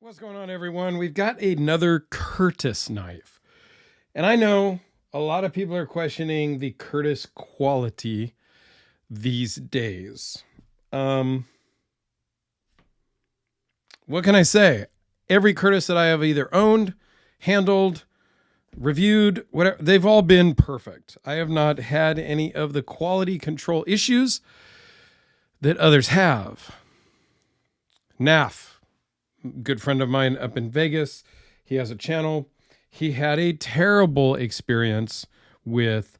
What's going on, everyone? We've got another Curtis knife. And I know a lot of people are questioning the Curtis quality these days. Um, what can I say? Every Curtis that I have either owned, handled, reviewed, whatever, they've all been perfect. I have not had any of the quality control issues that others have. NAF, good friend of mine up in Vegas, he has a channel. He had a terrible experience with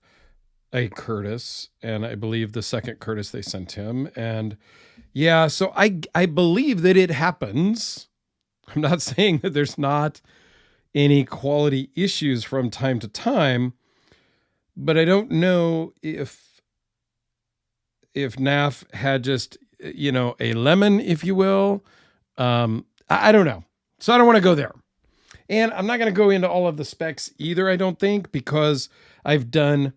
a Curtis, and I believe the second Curtis they sent him. And yeah, so I believe that it happens. I'm not saying that there's not any quality issues from time to time, but I don't know if NAF had just, a lemon, if you will. I don't know. So I don't want to go there. And I'm not going to go into all of the specs either, I don't think, because I've done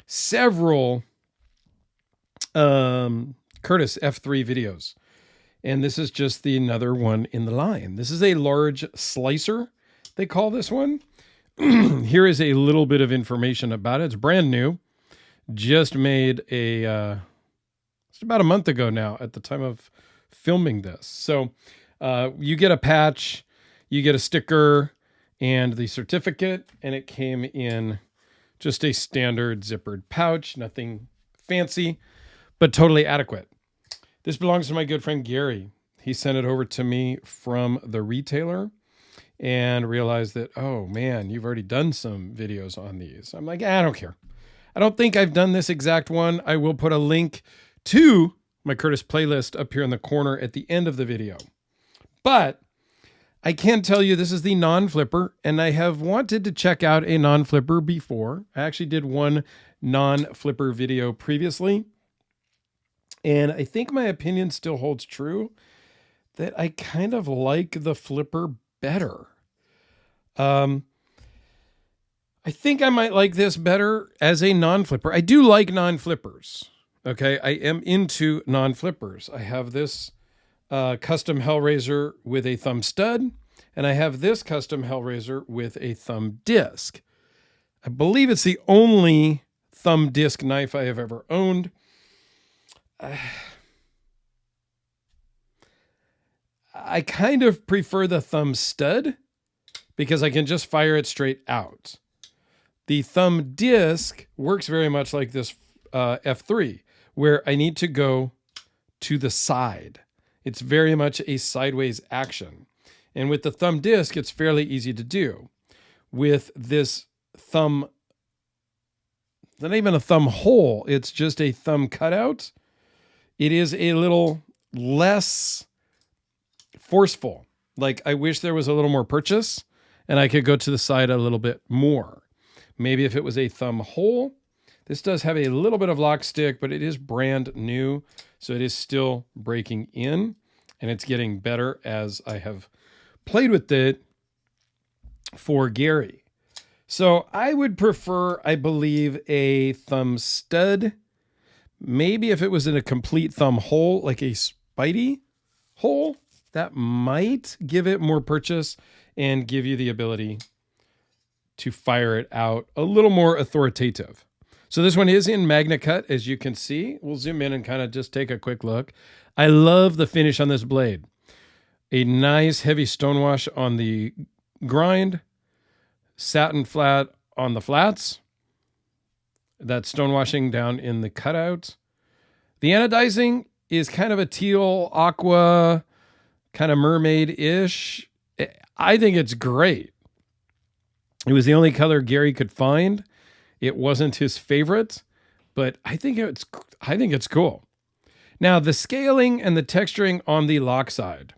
several Curtis F3 videos. And this is just another one in the line. This is a large slicer, they call this one. Here is a little bit of information about it. It's brand new. Just made just about a month ago now at the time of filming this. So you get a patch, you get a sticker, and the certificate, and it came in just a standard zippered pouch, nothing fancy, but totally adequate. This belongs to my good friend Gary. He sent it over to me from the retailer and realized that, oh man, you've already done some videos on these. I'm like, I don't care. I don't think I've done this exact one. I will put a link to my Curtis playlist up here in the corner at the end of the video. But I can tell you this is the non-flipper, and I have wanted to check out a non-flipper before. I actually did one non-flipper video previously, and I think my opinion still holds true that I kind of like the flipper better. I think I might like this better as a non-flipper. I do like non-flippers. Okay, I am into non-flippers. I have this custom Hellraiser with a thumb stud, and I have this custom Hellraiser with a thumb disc. I believe it's the only thumb disc knife I have ever owned. I kind of prefer the thumb stud because I can just fire it straight out. The thumb disc works very much like this F3, where I need to go to the side. It's very much a sideways action. And with the thumb disc, it's fairly easy to do. With this thumb, it's not even a thumb hole, it's just a thumb cutout. It is a little less forceful. Like, I wish there was a little more purchase and I could go to the side a little bit more. Maybe if it was a thumb hole. This does have a little bit of lock stick, but it is brand new. So it is still breaking in, and it's getting better as I have played with it for Gary. So I would prefer, I believe, a thumb stud. Maybe if it was in a complete thumb hole, like a Spidey hole, that might give it more purchase and give you the ability to fire it out a little more authoritative. So this one is in Magnacut, as you can see. We'll zoom in and kind of just take a quick look. I love the finish on this blade. A nice heavy stonewash on the grind, satin flat on the flats. That stonewashing down in the cutout. The anodizing is kind of a teal, aqua, kind of mermaid-ish. I think it's great. It was the only color Gary could find. It wasn't his favorite, but I think it's cool. Now, the scaling and the texturing on the lock side.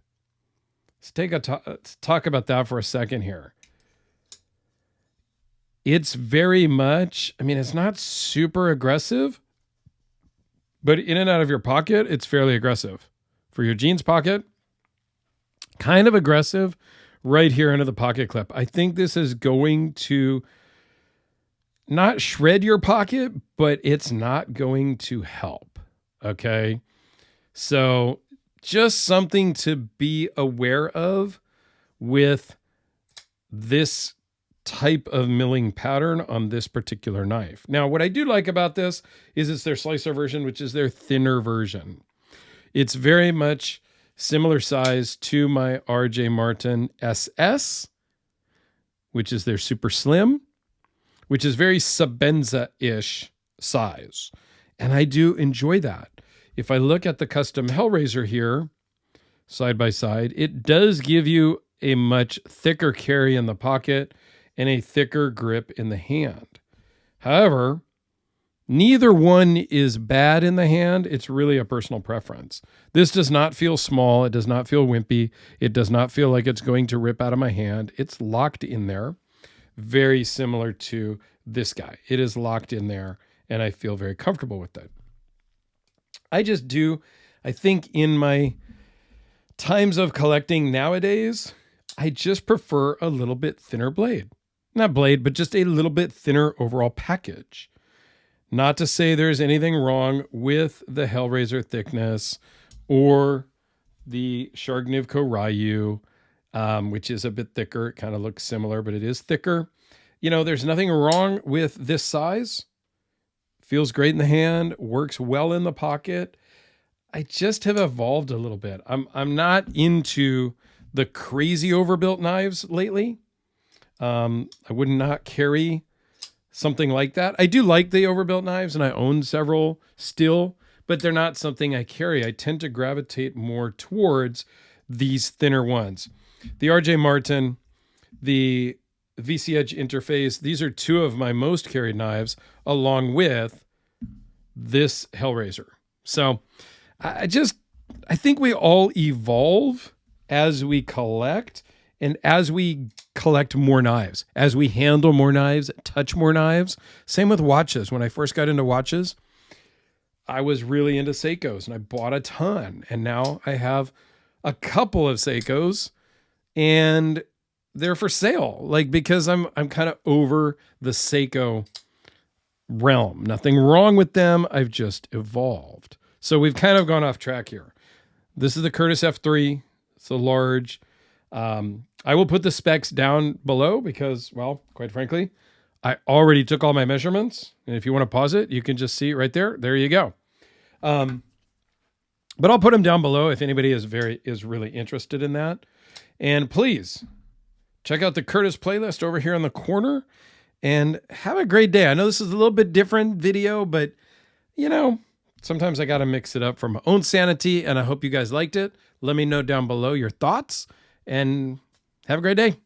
Let's talk about that for a second here. It's very much, it's not super aggressive, but in and out of your pocket, it's fairly aggressive. For your jeans pocket, kind of aggressive right here into the pocket clip. I think this is going to not shred your pocket, but it's not going to help. Okay. So just something to be aware of with this type of milling pattern on this particular knife. Now, what I do like about this is it's their slicer version, which is their thinner version. It's very much similar size to my RJ Martin SS, which is their super slim, which is very Sebenza-ish size. And I do enjoy that. If I look at the custom Hellraiser here, side by side, it does give you a much thicker carry in the pocket and a thicker grip in the hand. However, neither one is bad in the hand. It's really a personal preference. This does not feel small. It does not feel wimpy. It does not feel like it's going to rip out of my hand. It's locked in there. Very similar to this guy. It is locked in there, and I feel very comfortable with that. I think in my times of collecting nowadays, I just prefer a little bit thinner blade. Not blade, but just a little bit thinner overall package. Not to say there's anything wrong with the Hellraiser thickness or the Shargnivko Ryu, which is a bit thicker. It kind of looks similar, but it is thicker. You know, there's nothing wrong with this size. Feels great in the hand, works well in the pocket. I just have evolved a little bit. I'm not into the crazy overbuilt knives lately. I would not carry something like that. I do like the overbuilt knives, and I own several still, but they're not something I carry. I tend to gravitate more towards these thinner ones. The RJ Martin, the VC Edge Interface, these are two of my most carried knives, along with this Hellraiser. So I think we all evolve as we collect, and as we collect more knives, as we handle more knives, touch more knives. Same with watches. When I first got into watches, I was really into Seikos, and I bought a ton. And now I have a couple of Seikos, and they're for sale. Like, because I'm kind of over the Seiko realm. Nothing wrong with them. I've just evolved. So we've kind of gone off track here. This is the Curtis F3. It's a large. I will put the specs down below because, well, quite frankly, I already took all my measurements. And if you want to pause it, you can just see it right there. There you go. But I'll put them down below if anybody is really interested in that. And please check out the Curtis playlist over here in the corner and have a great day. I know this is a little bit different video, but you know, sometimes I got to mix it up for my own sanity, and I hope you guys liked it. Let me know down below your thoughts, and have a great day.